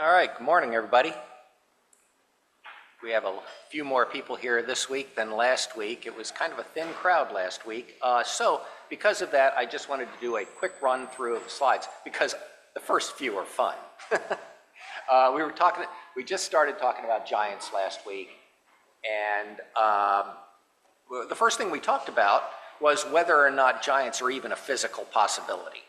All right, good morning, everybody. We have a few more people here this week than last week. It was kind of a thin crowd last week. So because of that, I just wanted to do a quick run through of the slides because the first few are fun. We just started talking about giants last week, and the first thing we talked about was whether or not giants are even a physical possibility.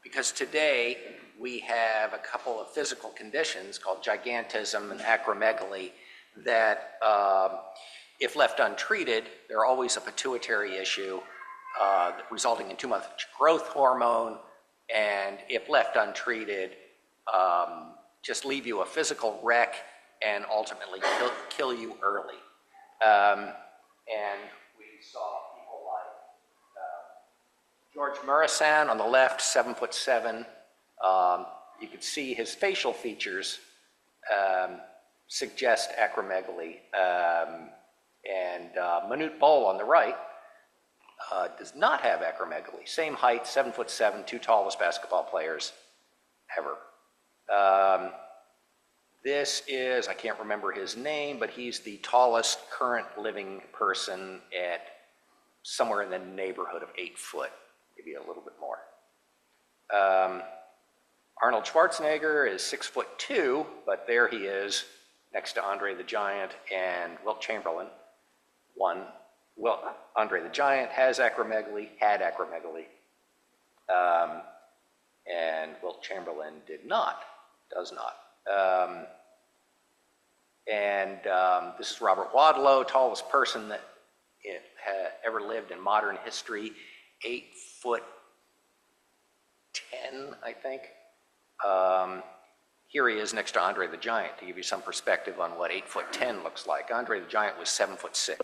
Because today we have a couple of physical conditions called gigantism and acromegaly that, if left untreated, they're always a pituitary issue resulting in too much growth hormone, and if left untreated, just leave you a physical wreck and ultimately kill you early. And we saw people like George Murasan on the left, 7'7". You could see his facial features suggest acromegaly. And Manute Bol on the right does not have acromegaly. Same height, 7'7", two tallest basketball players ever. This is, I can't remember his name, but he's the tallest current living person at somewhere in the neighborhood of 8 foot, maybe a little bit more. Arnold Schwarzenegger is 6'2", but there he is next to Andre the Giant and Wilt Chamberlain. Andre the Giant had acromegaly, and Wilt Chamberlain does not. This is Robert Wadlow, tallest person that ever lived in modern history, 8'10", I think. Here he is next to Andre the Giant to give you some perspective on what 8'10" looks like. Andre the Giant was 7'6"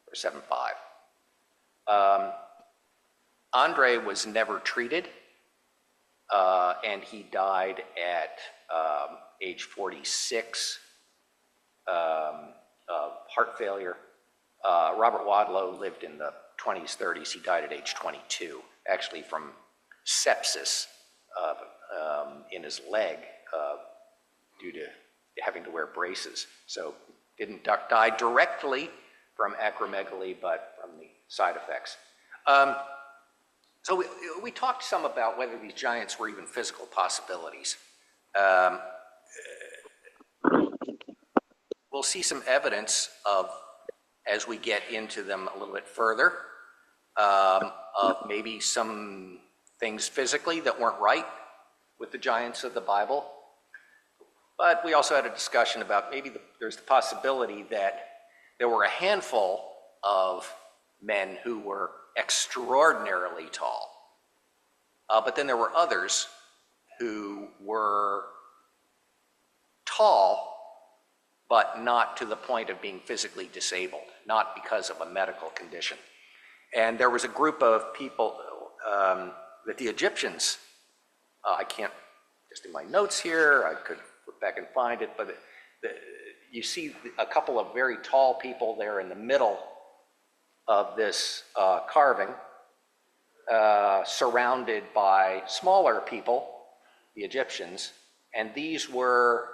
or 7'5". Andre was never treated, and he died at age 46 of heart failure. Robert Wadlow lived in the 20s, 30s. He died at age 22, actually from sepsis in his leg due to having to wear braces. So didn't die directly from acromegaly, but from the side effects. So we talked some about whether these giants were even physical possibilities. We'll see some evidence of, as we get into them a little bit further, of maybe some things physically that weren't right with the giants of the Bible. But we also had a discussion about maybe there's the possibility that there were a handful of men who were extraordinarily tall. But then there were others who were tall, but not to the point of being physically disabled, not because of a medical condition. And there was a group of people that the Egyptians, I can't, just in my notes here, I could look back and find it, but you see a couple of very tall people there in the middle of this carving, surrounded by smaller people, the Egyptians, and these were,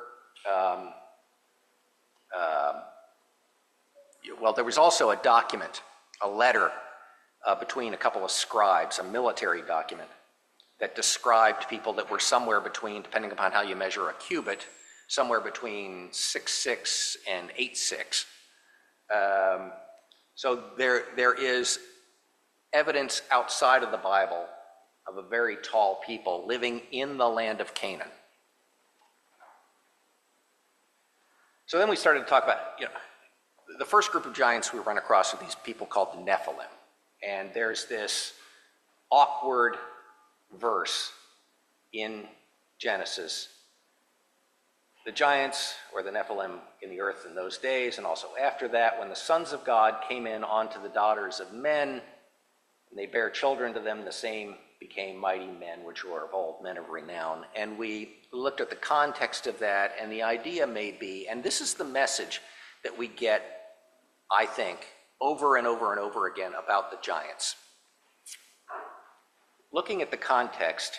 there was also a document, a letter between a couple of scribes, a military document, that described people that were somewhere between, depending upon how you measure a cubit, somewhere between 6'6" and 8'6". So there is evidence outside of the Bible of a very tall people living in the land of Canaan. So then we started to talk about, the first group of giants we run across are these people called the Nephilim. And there's this awkward verse in Genesis. The giants, or the Nephilim, in the earth in those days, and also after that, when the sons of God came in onto the daughters of men, and they bare children to them, the same became mighty men, which were of old, men of renown. And we looked at the context of that, and the idea may be, and this is the message that we get, I think, over and over and over again about the giants. Looking at the context,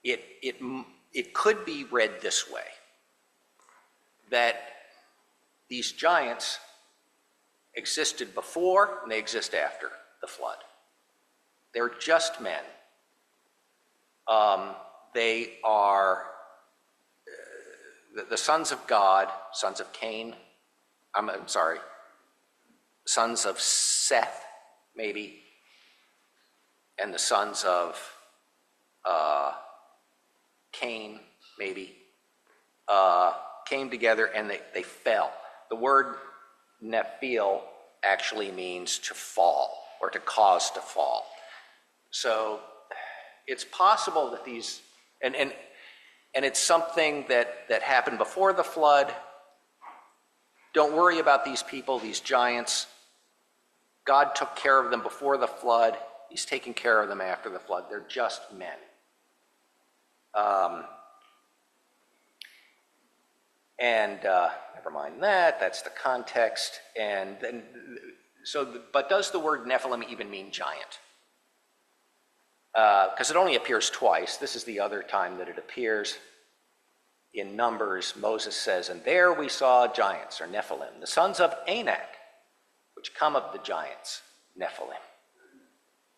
it could be read this way, that these giants existed before and they exist after the flood. They're just men. They are the sons of God, sons of Cain, I'm sorry, sons of Seth, maybe, and the sons of Cain, maybe, came together and they fell. The word Nephil actually means to fall or to cause to fall. So it's possible that these, and it's something that happened before the flood. Don't worry about these people, these giants. God took care of them before the flood. He's taking care of them after the flood. They're just men. Never mind that. That's the context. And then, but does the word Nephilim even mean giant? Because it only appears twice. This is the other time that it appears. In Numbers, Moses says, "And there we saw giants," or Nephilim, "the sons of Anak, which come of the giants, Nephilim.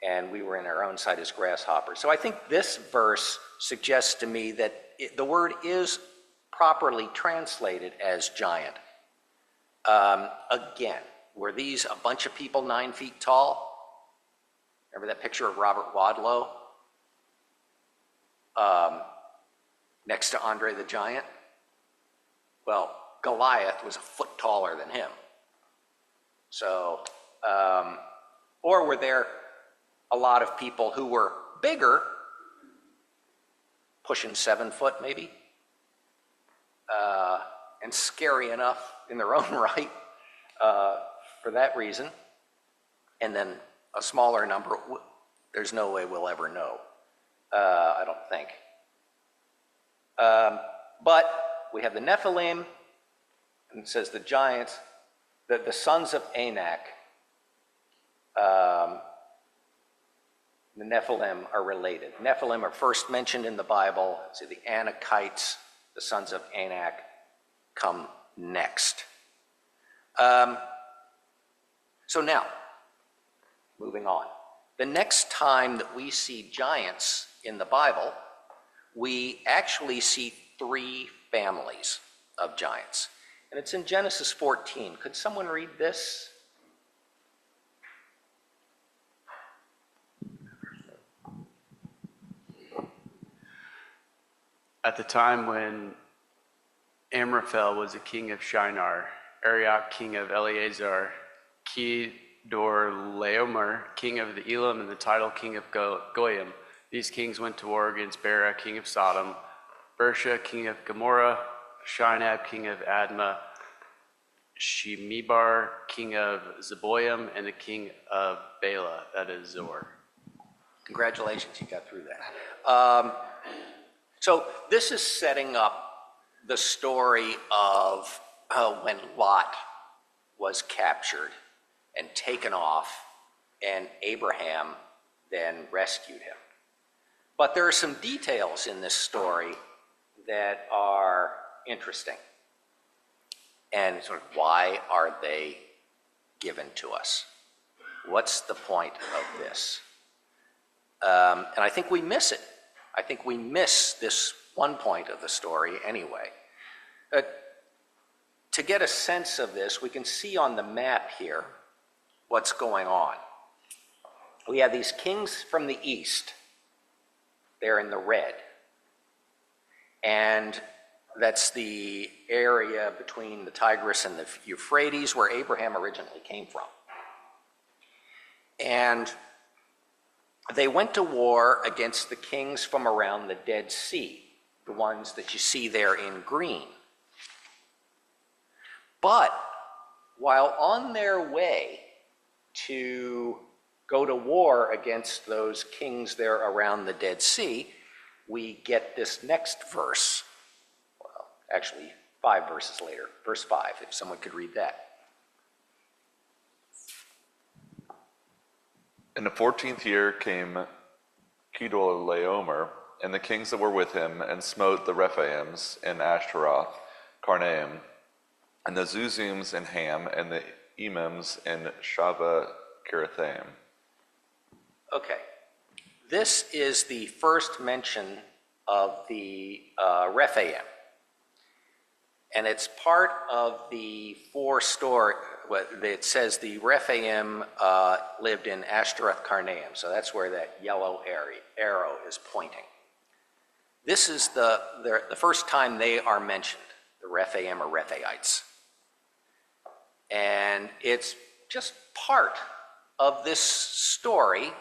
And we were in our own sight as grasshoppers." So I think this verse suggests to me that the word is properly translated as giant. Again, were these a bunch of people 9 feet tall? Remember that picture of Robert Wadlow next to Andre the Giant? Well, Goliath was a foot taller than him. So, or were there a lot of people who were bigger, pushing 7 foot maybe, and scary enough in their own right for that reason, and then a smaller number? There's no way we'll ever know, I don't think. But we have the Nephilim, and it says the giants, the sons of Anak, the Nephilim are related. Nephilim are first mentioned in the Bible. So the Anakites, the sons of Anak, come next. So now, moving on. The next time that we see giants in the Bible, we actually see 3 families of giants. And it's in Genesis 14. Could someone read this? At the time when Amraphel was the king of Shinar, Arioch king of Eleazar, Kedorlaomer king of the Elam, and the title king of Goyim. These kings went to war against Bera king of Sodom, Bersha king of Gomorrah, Shinab king of Admah, Shemebar king of Zeboim, and the king of Bela, that is Zor. Congratulations, you got through that. So this is setting up the story of when Lot was captured and taken off, and Abraham then rescued him. But there are some details in this story that are interesting. And sort of, why are they given to us? What's the point of this? And I think we miss it. I think we miss this one point of the story anyway. To get a sense of this, we can see on the map here what's going on. We have these kings from the east. They're in the red. And that's the area between the Tigris and the Euphrates where Abraham originally came from. And they went to war against the kings from around the Dead Sea, the ones that you see there in green. But while on their way to go to war against those kings there around the Dead Sea, we get this next verse. Well, actually, 5 verses later, verse 5, if someone could read that. In the 14th year came Kedorlaomer and the kings that were with him, and smote the Rephaims in Ashtaroth, Karnaim, and the Zuzims in Ham, and the Emims in Shaveh Kirithaim. Okay. This is the first mention of the Rephaim. And it's part of the four story. It says the Rephaim lived in Ashtaroth Karnaim, so that's where that yellow arrow is pointing. This is the first time they are mentioned, the Rephaim or Rephaites. And it's just part of this story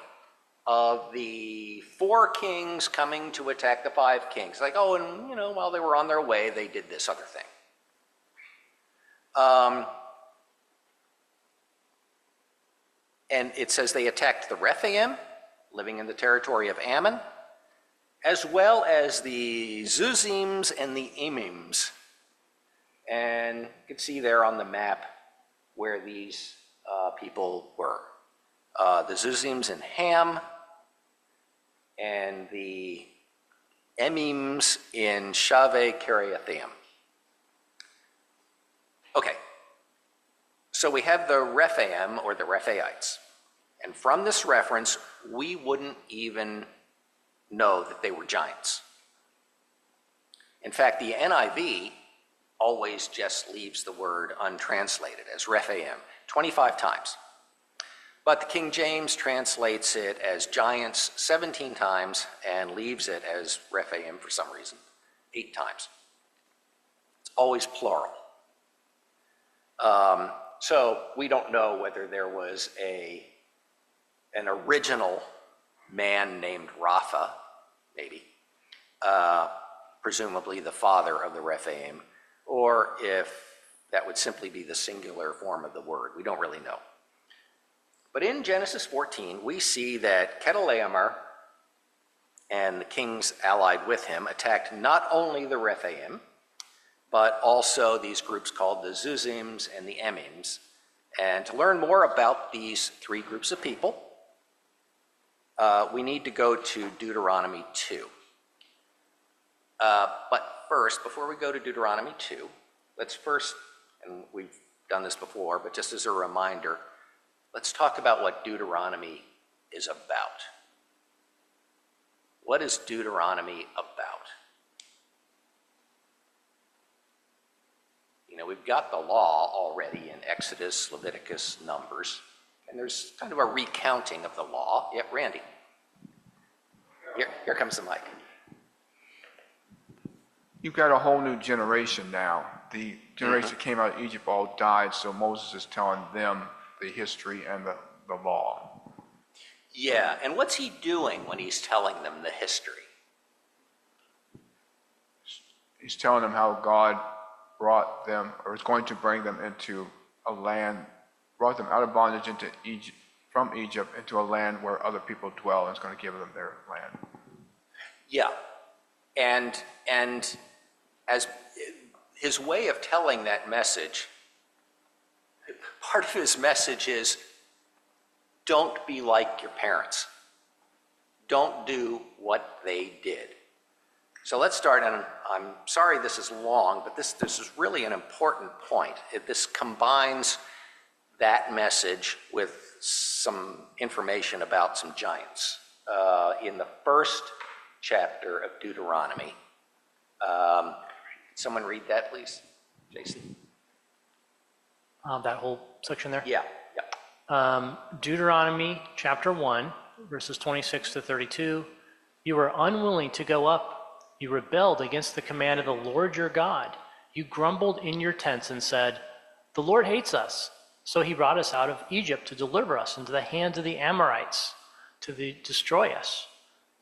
of the four kings coming to attack the five kings. Like, oh, and while they were on their way, they did this other thing. And it says they attacked the Rephaim, living in the territory of Ammon, as well as the Zuzims and the Emims. And you can see there on the map where these people were. The Zuzims in Ham, and the Emims in Shaveh Kirithaim. Okay, so we have the Rephaim, or the Rephaites. And from this reference, we wouldn't even know that they were giants. In fact, the NIV always just leaves the word untranslated as Rephaim 25 times. But the King James translates it as giants 17 times and leaves it as Rephaim for some reason 8 times. It's always plural. So we don't know whether there was an original man named Rapha, maybe, presumably the father of the Rephaim, or if that would simply be the singular form of the word. We don't really know. But in Genesis 14, we see that Chedorlaomer and the kings allied with him attacked not only the Rephaim, but also these groups called the Zuzims and the Emims. And to learn more about these three groups of people, we need to go to Deuteronomy 2. But first, before we go to Deuteronomy 2, let's first, and we've done this before, but just as a reminder, let's talk about what Deuteronomy is about. What is Deuteronomy about? We've got the law already in Exodus, Leviticus, Numbers, and there's kind of a recounting of the law. Yep, Randy. Here comes the mic. You've got a whole new generation now. The generation that came out of Egypt all died, so Moses is telling them the history and the law. Yeah, and what's he doing when he's telling them the history? He's telling them how God brought them, or is going to bring them into a land, brought them out of bondage into Egypt, from Egypt into a land where other people dwell, and is going to give them their land. Yeah, and as his way of telling that message, part of his message is, don't be like your parents. Don't do what they did. So let's start, and I'm sorry this is long, but this is really an important point. This combines that message with some information about some giants. In the first chapter of Deuteronomy, someone read that, please? Jason? That whole section there? Yeah. Deuteronomy chapter 1, verses 26 to 32. You were unwilling to go up. You rebelled against the command of the Lord your God. You grumbled in your tents and said, the Lord hates us. So he brought us out of Egypt to deliver us into the hands of the Amorites, to destroy us.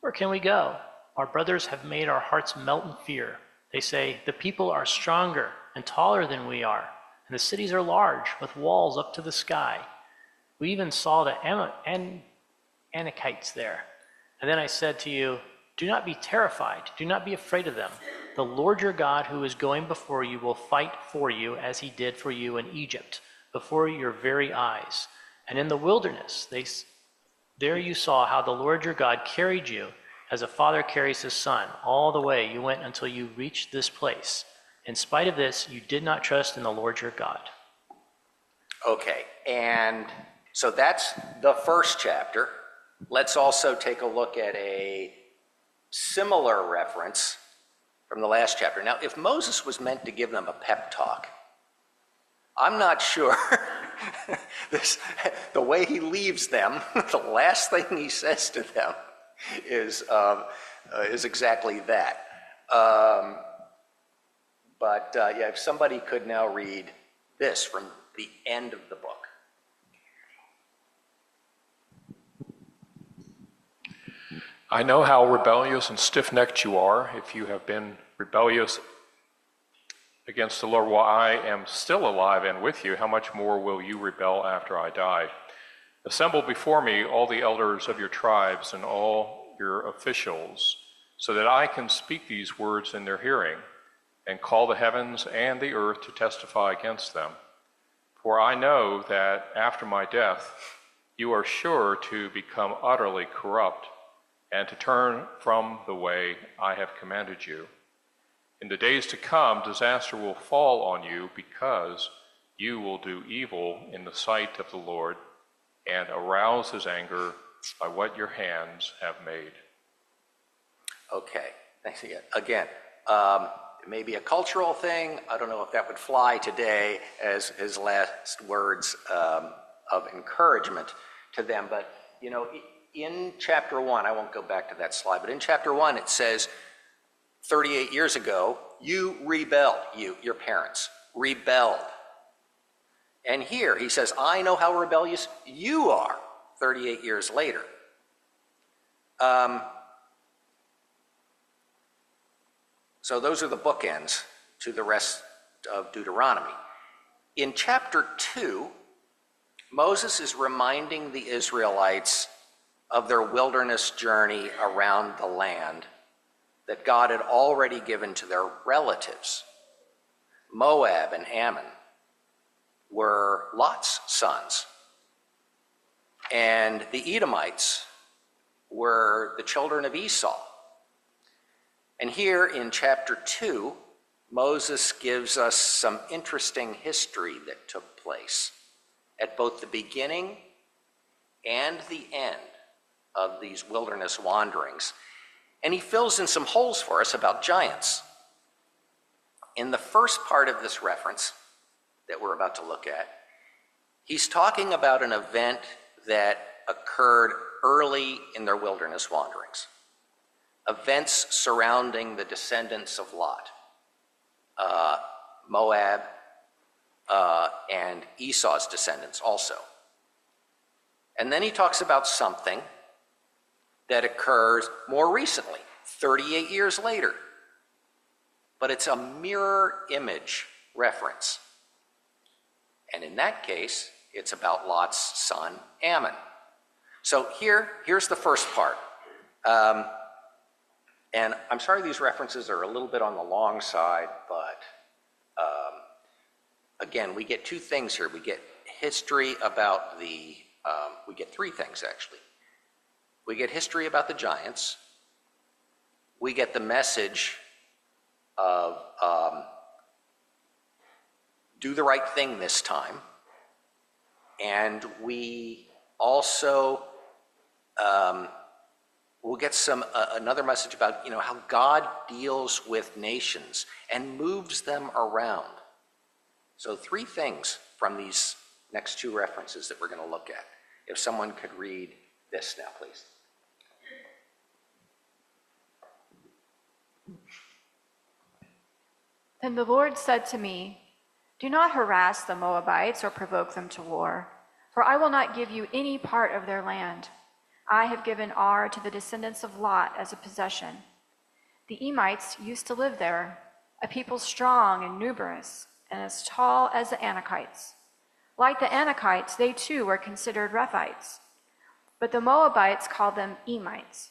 Where can we go? Our brothers have made our hearts melt in fear. They say, the people are stronger and taller than we are, and the cities are large, with walls up to the sky. We even saw the Anakites there. And then I said to you, do not be terrified. Do not be afraid of them. The Lord your God, who is going before you, will fight for you as he did for you in Egypt, before your very eyes. And in the wilderness, there you saw how the Lord your God carried you As a father carries his son, all the way you went until you reached this place. In spite of this, you did not trust in the Lord your God. Okay, and so that's the first chapter. Let's also take a look at a similar reference from the last chapter. Now, if Moses was meant to give them a pep talk, I'm not sure the way he leaves them, the last thing he says to them is exactly that. Yeah, if somebody could now read this from the end of the book. I know how rebellious and stiff-necked you are. If you have been rebellious against the Lord while I am still alive and with you, how much more will you rebel after I die? Assemble before me all the elders of your tribes and all your officials, so that I can speak these words in their hearing, and call the heavens and the earth to testify against them. For I know that after my death, you are sure to become utterly corrupt and to turn from the way I have commanded you. In the days to come, disaster will fall on you because you will do evil in the sight of the Lord and arouse his anger by what your hands have made. Okay, thanks again. Again, it may be a cultural thing. I don't know if that would fly today as his last words of encouragement to them. But, you know, in chapter 1, I won't go back to that slide, but in chapter 1 it says, 38 years ago, you rebelled, your parents, rebelled. And here he says, I know how rebellious you are 38 years later. So those are the bookends to the rest of Deuteronomy. In chapter 2, Moses is reminding the Israelites of their wilderness journey around the land that God had already given to their relatives. Moab and Ammon were Lot's sons, and the Edomites were the children of Esau. And here in chapter 2, Moses gives us some interesting history that took place at both the beginning and the end of these wilderness wanderings. And he fills in some holes for us about giants. In the first part of this reference that we're about to look at, he's talking about an event that occurred early in their wilderness wanderings. Events surrounding the descendants of Lot, Moab, and Esau's descendants also. And then he talks about something that occurs more recently, 38 years later. But it's a mirror image reference. And in that case, it's about Lot's son, Ammon. So here's the first part. And I'm sorry these references are a little bit on the long side, but again, we get two things here. We get history about we get three things actually. We get history about the giants. We get the message of do the right thing this time. And we also we'll get another message about how God deals with nations and moves them around. So three things from these next two references that we're going to look at. If someone could read this now, please. Then the Lord said to me, do not harass the Moabites or provoke them to war, for I will not give you any part of their land. I have given Ar to the descendants of Lot as a possession. The Emites used to live there, a people strong and numerous, and as tall as the Anakites. Like the Anakites, they too were considered Rephites, but the Moabites called them Emites.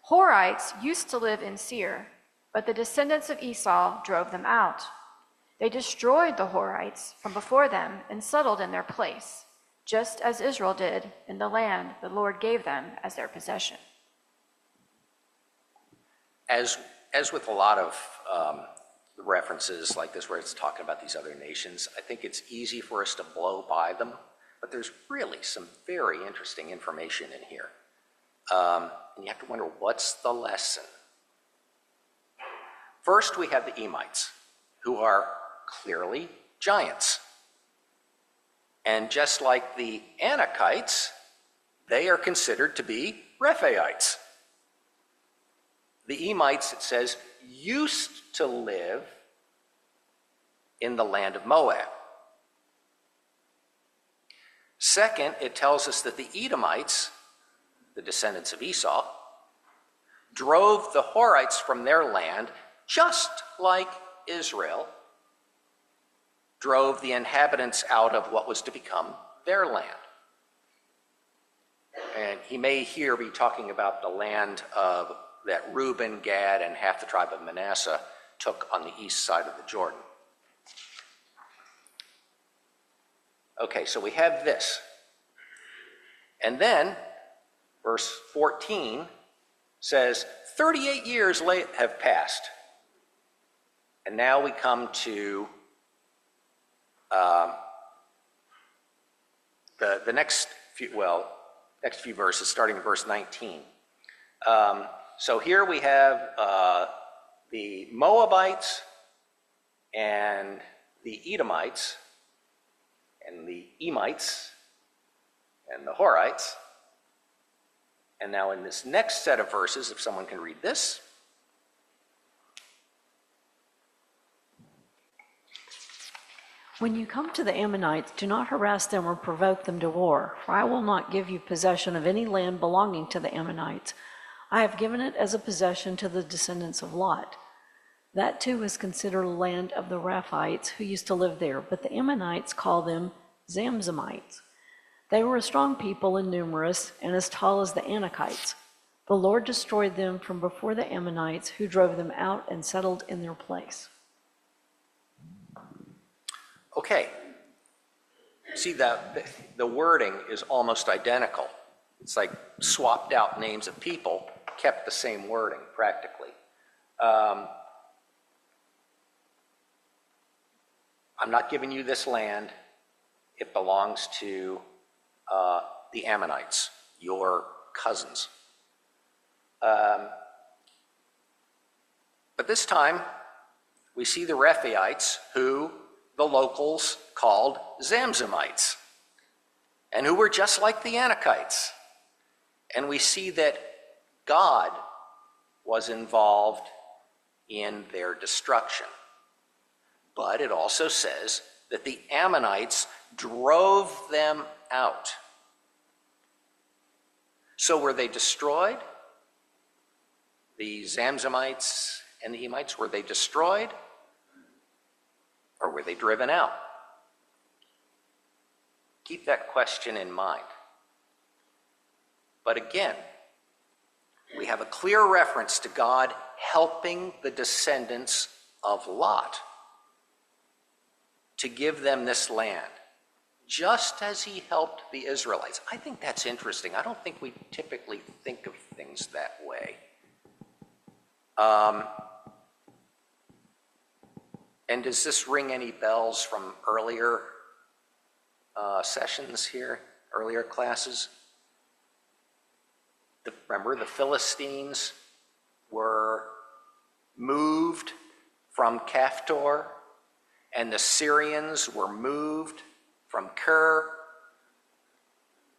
Horites used to live in Seir, but the descendants of Esau drove them out. They destroyed the Horites from before them and settled in their place, just as Israel did in the land the Lord gave them as their possession. as with a lot of references like this where it's talking about these other nations, I think it's easy for us to blow by them, but there's really some very interesting information in here. And you have to wonder, what's the lesson? First, we have the Emites, who are clearly giants. And just like the Anakites, they are considered to be Rephaites. The Emites, it says, used to live in the land of Moab. Second, it tells us that the Edomites, the descendants of Esau, drove the Horites from their land just like Israel drove the inhabitants out of what was to become their land. And he may here be talking about the land of that Reuben, Gad, and half the tribe of Manasseh took on the east side of the Jordan. Okay, so we have this. And then, verse 14 says, 38 years have passed. And now we come to the next few verses, starting in verse 19. So here we have the Moabites and the Edomites and the Emites and the Horites. And now in this next set of verses, if someone can read this. When you come to the Ammonites, do not harass them or provoke them to war, for I will not give you possession of any land belonging to the Ammonites. I have given it as a possession to the descendants of Lot. That too is considered land of the Rephaites who used to live there, but the Ammonites call them Zamzamites. They were a strong people and numerous, and as tall as the Anakites. The Lord destroyed them from before the Ammonites, who drove them out and settled in their place. Okay. See, the wording is almost identical. It's like swapped out names of people, kept the same wording practically. I'm not giving you this land. It belongs to the Ammonites, your cousins. But this time, we see the Rephaites, who the locals called Zamzamites, and who were just like the Anakites. And we see that God was involved in their destruction. But it also says that the Ammonites drove them out. So were they destroyed? The Zamzamites and the Emites, were they destroyed? Or were they driven out? Keep that question in mind. But again, we have a clear reference to God helping the descendants of Lot to give them this land, just as he helped the Israelites. I think that's interesting. I don't think we typically think of things that way. And does this ring any bells from earlier sessions here, earlier classes? Remember, the Philistines were moved from Caphtor, and the Syrians were moved from Kir.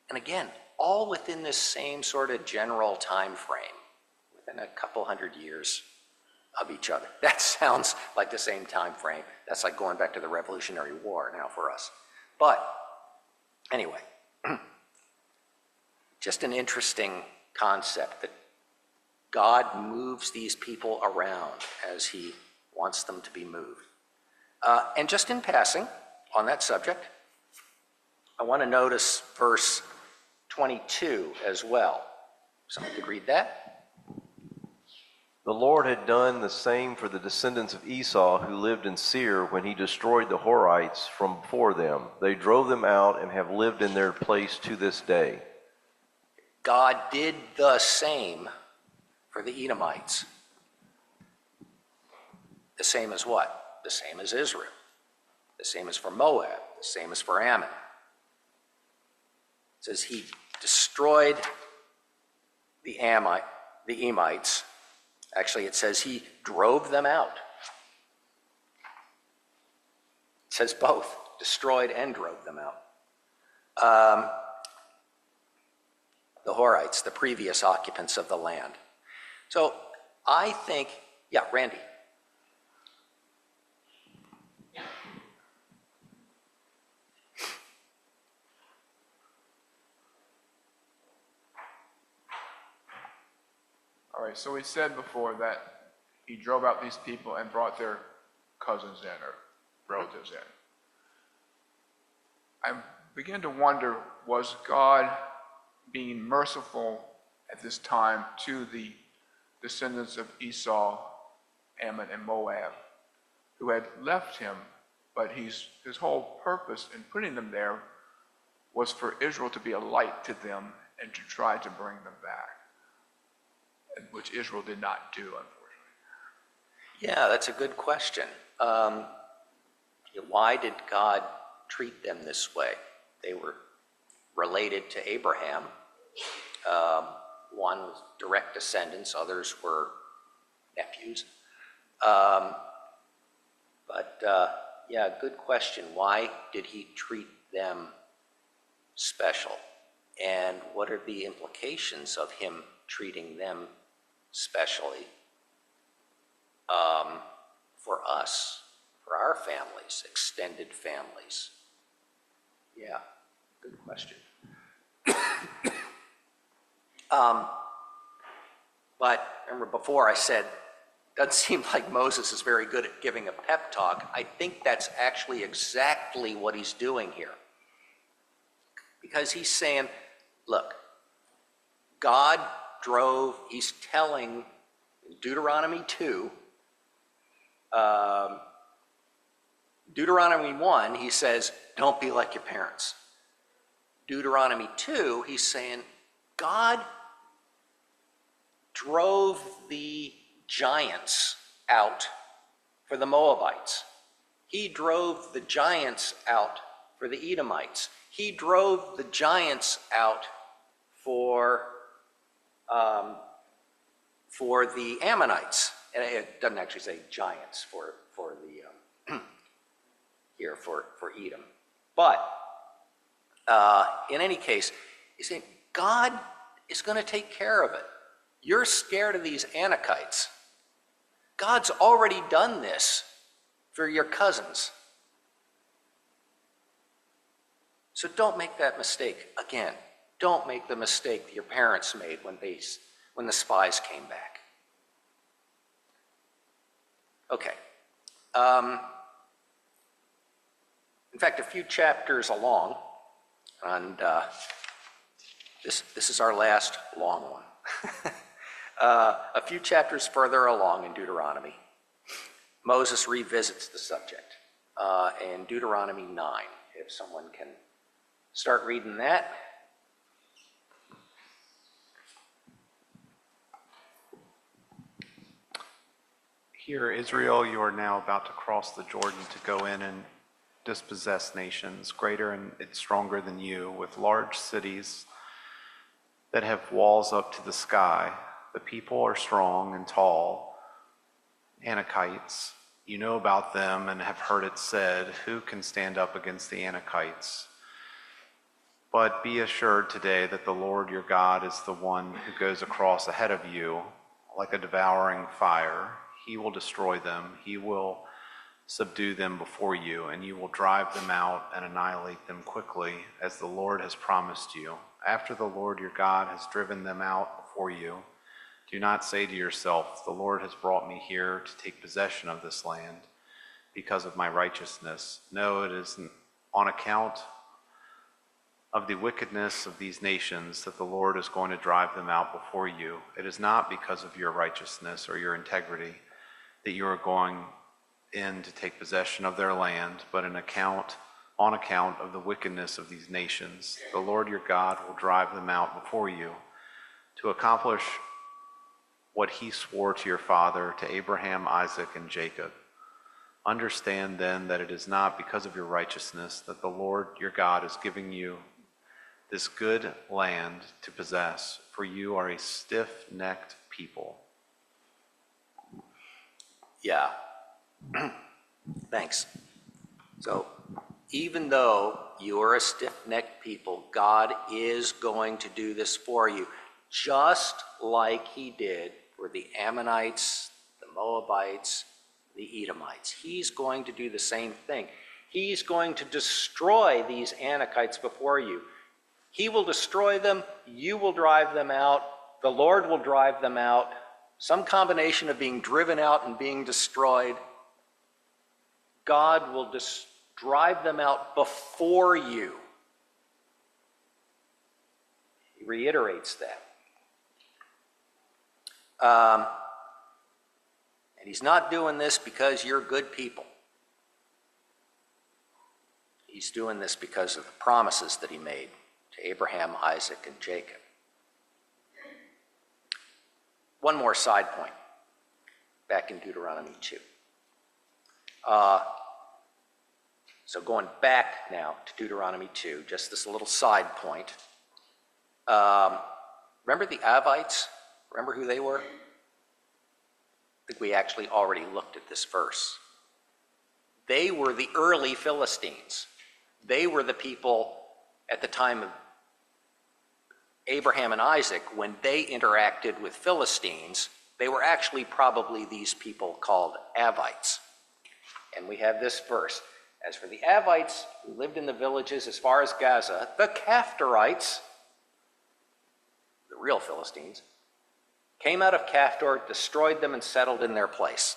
And again, all within this same sort of general time frame, within a couple hundred years of each other. That sounds like the same time frame. That's like going back to the Revolutionary War now for us. But anyway, just an interesting concept that God moves these people around as he wants them to be moved. And just in passing on that subject, I want to notice verse 22 as well. Someone could read that. The Lord had done the same for the descendants of Esau who lived in Seir when he destroyed the Horites from before them. They drove them out and have lived in their place to this day. God did the same for the Edomites. The same as what? The same as Israel. The same as for Moab. The same as for Ammon. It says he destroyed the Emites. Actually, it says he drove them out. It says both, destroyed and drove them out. The Horites, the previous occupants of the land. So I think, yeah, Randy. All right, so we said before that he drove out these people and brought their cousins in or relatives in. I begin to wonder, was God being merciful at this time to the descendants of Esau, Ammon, and Moab, who had left him, but his whole purpose in putting them there was for Israel to be a light to them and to try to bring them back, which Israel did not do, unfortunately. Yeah, that's a good question. Why did God treat them this way? They were related to Abraham. One was direct descendants, others were nephews. Yeah, good question. Why did he treat them special? And what are the implications of him treating them specially for us, for our families, extended families? Yeah, good question. But remember before I said, doesn't seem like Moses is very good at giving a pep talk. I think that's actually exactly what he's doing here. Because he's saying, look, God drove, he's telling Deuteronomy 2, Deuteronomy 1, he says, don't be like your parents. Deuteronomy 2, he's saying, God drove the giants out for the Moabites. He drove the giants out for the Edomites. He drove the giants out for the Ammonites. And it doesn't actually say giants for the here for Edom. But in any case, he's saying God is going to take care of it. You're scared of these Anakites. God's already done this for your cousins. So don't make that mistake again. Don't make the mistake that your parents made when the spies came back. Okay. In fact, a few chapters along, and this is our last long one. A few chapters further along in Deuteronomy, Moses revisits the subject in Deuteronomy 9. If someone can start reading that. Hear, Israel, you are now about to cross the Jordan to go in and dispossess nations greater and stronger than you, with large cities that have walls up to the sky. The people are strong and tall. Anakites, you know about them and have heard it said, who can stand up against the Anakites? But be assured today that the Lord your God is the one who goes across ahead of you like a devouring fire. He will destroy them. He will subdue them before you, and you will drive them out and annihilate them quickly, as the Lord has promised you. After the Lord your God has driven them out before you, do not say to yourself, the Lord has brought me here to take possession of this land because of my righteousness. No, it is on account of the wickedness of these nations that the Lord is going to drive them out before you. It is not because of your righteousness or your integrity that you are going in to take possession of their land, but on account of the wickedness of these nations. The Lord your God will drive them out before you to accomplish what he swore to your father, to Abraham, Isaac, and Jacob. Understand then that it is not because of your righteousness that the Lord your God is giving you this good land to possess, for you are a stiff-necked people. Yeah. Thanks. So, even though you are a stiff-necked people, God is going to do this for you, just like he did for the Ammonites, the Moabites, the Edomites. He's going to do the same thing. He's going to destroy these Anakites before you. He will destroy them, you will drive them out, the Lord will drive them out, some combination of being driven out and being destroyed. God will drive them out before you. He reiterates that. And he's not doing this because you're good people. He's doing this because of the promises that he made to Abraham, Isaac, and Jacob. One more side point, back in Deuteronomy 2. So going back now to Deuteronomy 2, just this little side point. Remember the Avites? Remember who they were? I think we actually already looked at this verse. They were the early Philistines. They were the people at the time of Abraham and Isaac, when they interacted with Philistines, they were actually probably these people called Avites. And we have this verse. As for the Avites who lived in the villages as far as Gaza, the Caphtorites, the real Philistines, came out of Caphtor, destroyed them, and settled in their place.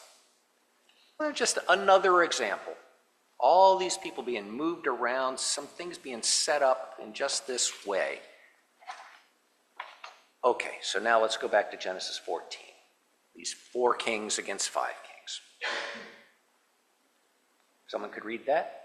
Just another example. All these people being moved around, some things being set up in just this way. Okay, so now let's go back to Genesis 14. These 4 kings against 5 kings. Someone could read that?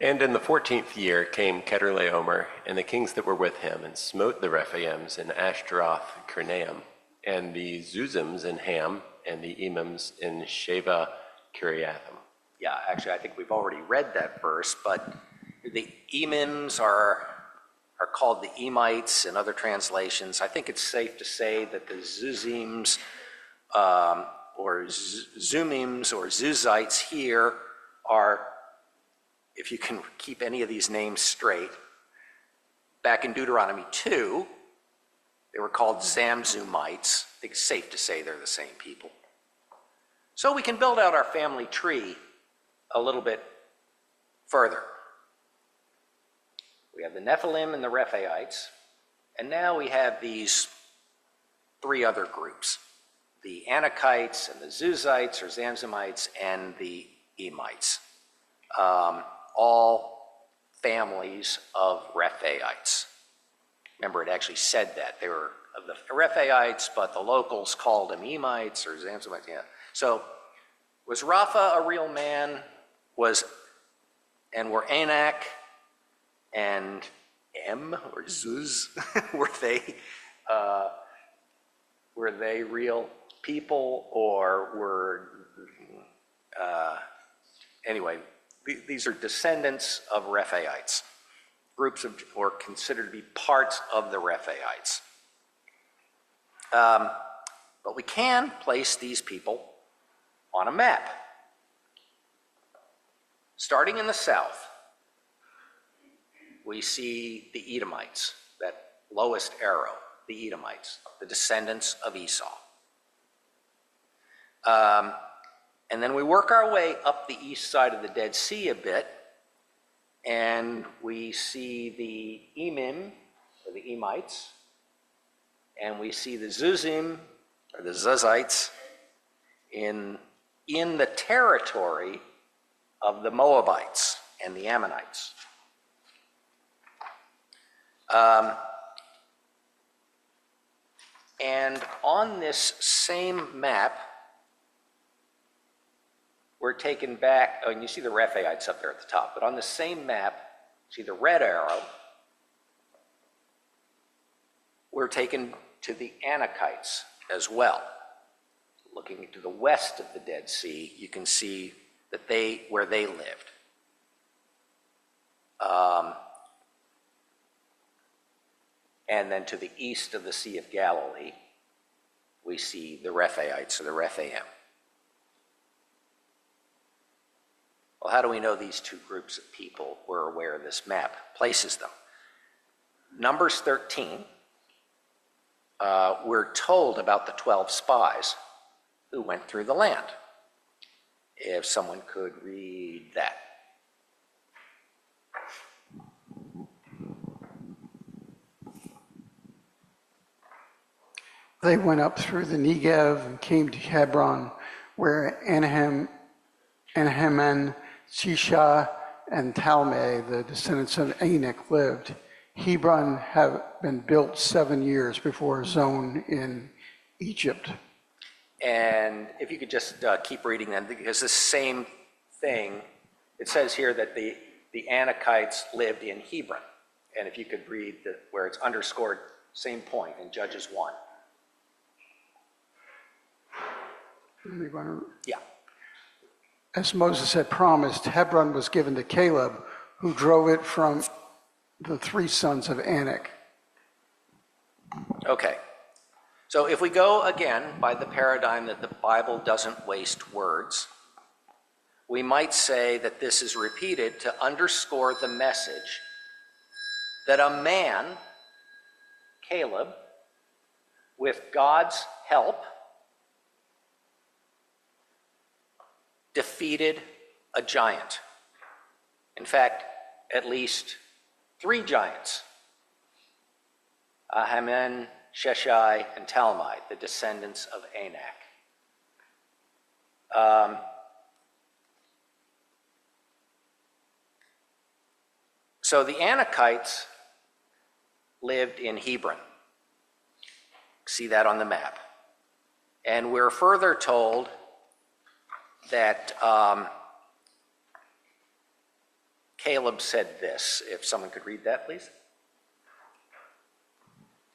And in the 14th year came Chedorlaomer and the kings that were with him, and smote the Rephaims in Ashtaroth Karnaim, and the Zuzims in Ham, and the Emims in Sheva Kiriathim. Yeah, actually, I think we've already read that verse, but the Emims are called the Emites in other translations. I think it's safe to say that the Zuzims or Zumims or Zuzites here are, if you can keep any of these names straight, back in Deuteronomy 2, they were called Zamzumites. I think it's safe to say they're the same people. So we can build out our family tree a little bit further. We have the Nephilim and the Rephaites, and now we have these 3 other groups, the Anakites and the Zuzites or Zamzumites and the Emites, all families of Rephaites. Remember, it actually said that. They were of the Rephaites, but the locals called them Emites or Zamzumites. Yeah. So was Rapha a real man? Were Anak and or Zuz, were they real people, or were anyway? These are descendants of Rephaites, groups of, or considered to be parts of the Rephaites. But we can place these people on a map. Starting in the south, we see the Edomites, that lowest arrow, the Edomites, the descendants of Esau. And then we work our way up the east side of the Dead Sea a bit, and we see the Emim, or the Emites, and we see the Zuzim, or the Zuzites, in the territory of the Moabites and the Ammonites. And on this same map, we're taken back, and you see the Rephaites up there at the top, but on the same map, see the red arrow, we're taken to the Anakites as well. Looking to the west of the Dead Sea, you can see that where they lived. And then to the east of the Sea of Galilee, we see the Rephaites, or the Rephaim. Well, how do we know these two groups of people were aware this map places them? Numbers 13, we're told about the 12 spies who went through the land. If someone could read that. They went up through the Negev and came to Hebron, where Anahem, Shisha, and Talmai, the descendants of Anak, lived. Hebron had been built 7 years before Zon in Egypt. And if you could just keep reading then, because the same thing, it says here that the Anakites lived in Hebron. And if you could read where it's underscored, same point in Judges 1. Yeah. As Moses had promised, Hebron was given to Caleb, who drove it from the 3 sons of Anak. Okay. So if we go again by the paradigm that the Bible doesn't waste words, we might say that this is repeated to underscore the message that a man, Caleb, with God's help, defeated a giant. In fact, at least 3 giants. Ahiman, Sheshai, and Talmai, the descendants of Anak. So the Anakites lived in Hebron. See that on the map. And we're further told that Caleb said this. If someone could read that, please.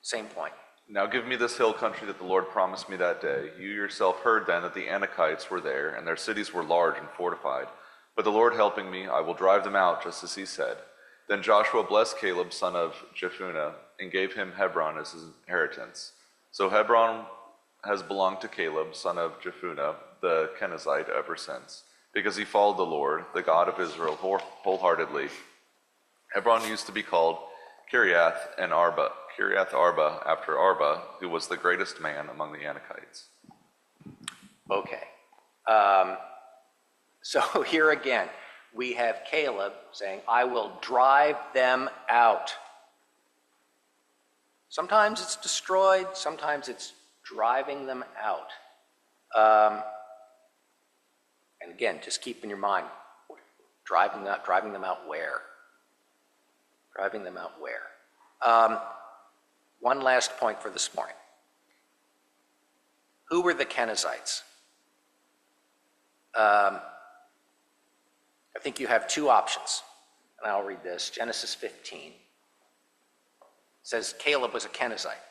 Same point. Now give me this hill country that the Lord promised me that day. You yourself heard then that the Anakites were there, and their cities were large and fortified. But the Lord helping me, I will drive them out, just as he said. Then Joshua blessed Caleb, son of Jephunneh, and gave him Hebron as his inheritance. So Hebron has belonged to Caleb, son of Jephunneh, the Kenizzite, ever since, because he followed the Lord, the God of Israel, wholeheartedly. Hebron used to be called Kiriath Arba, after Arba, who was the greatest man among the Anakites. Okay. So here again, we have Caleb saying, I will drive them out. Sometimes it's destroyed, sometimes it's driving them out. And again, just keep in your mind, driving them out where? Driving them out where? One last point for this morning. Who were the Kenizzites? I think you have 2 options, and I'll read this. Genesis 15. It says Caleb was a Kenizzite.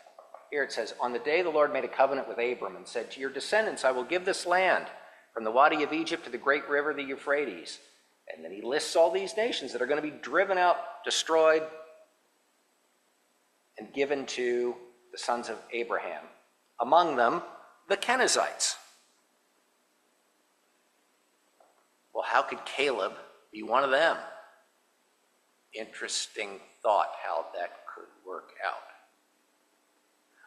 Here it says, on the day the Lord made a covenant with Abram and said, to your descendants I will give this land, from the Wadi of Egypt to the great river, the Euphrates. And then he lists all these nations that are going to be driven out, destroyed, and given to the sons of Abraham. Among them, the Kenizzites. Well, how could Caleb be one of them? Interesting thought how that could work out.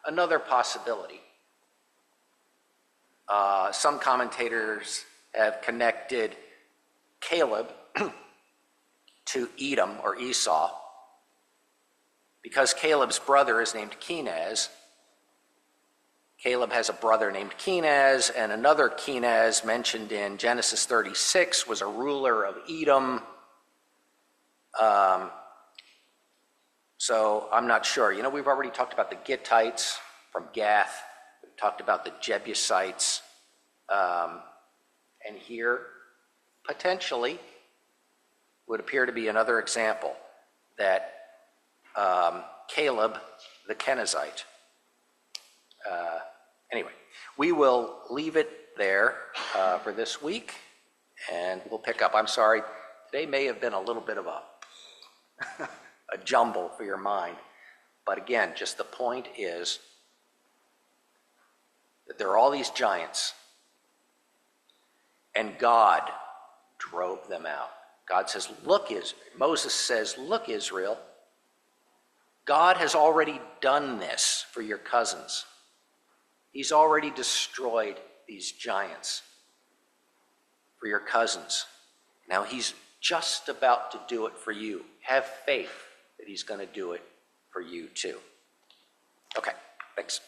Another possibility. Some commentators have connected Caleb to Edom or Esau because Caleb's brother is named Kenaz. Caleb has a brother named Kenaz, and another Kenaz mentioned in Genesis 36 was a ruler of Edom. So I'm not sure. You know, we've already talked about the Gittites from Gath. We've talked about the Jebusites. And here, potentially, would appear to be another example that Caleb, the Kenizzite, anyway, we will leave it there for this week, and we'll pick up. I'm sorry, today may have been a little bit of a a jumble for your mind, but again, just the point is that there are all these giants, and God drove them out. God says, look, Moses says, look, Israel, God has already done this for your cousins. He's already destroyed these giants for your cousins. Now he's just about to do it for you. Have faith that he's going to do it for you too. Okay, thanks.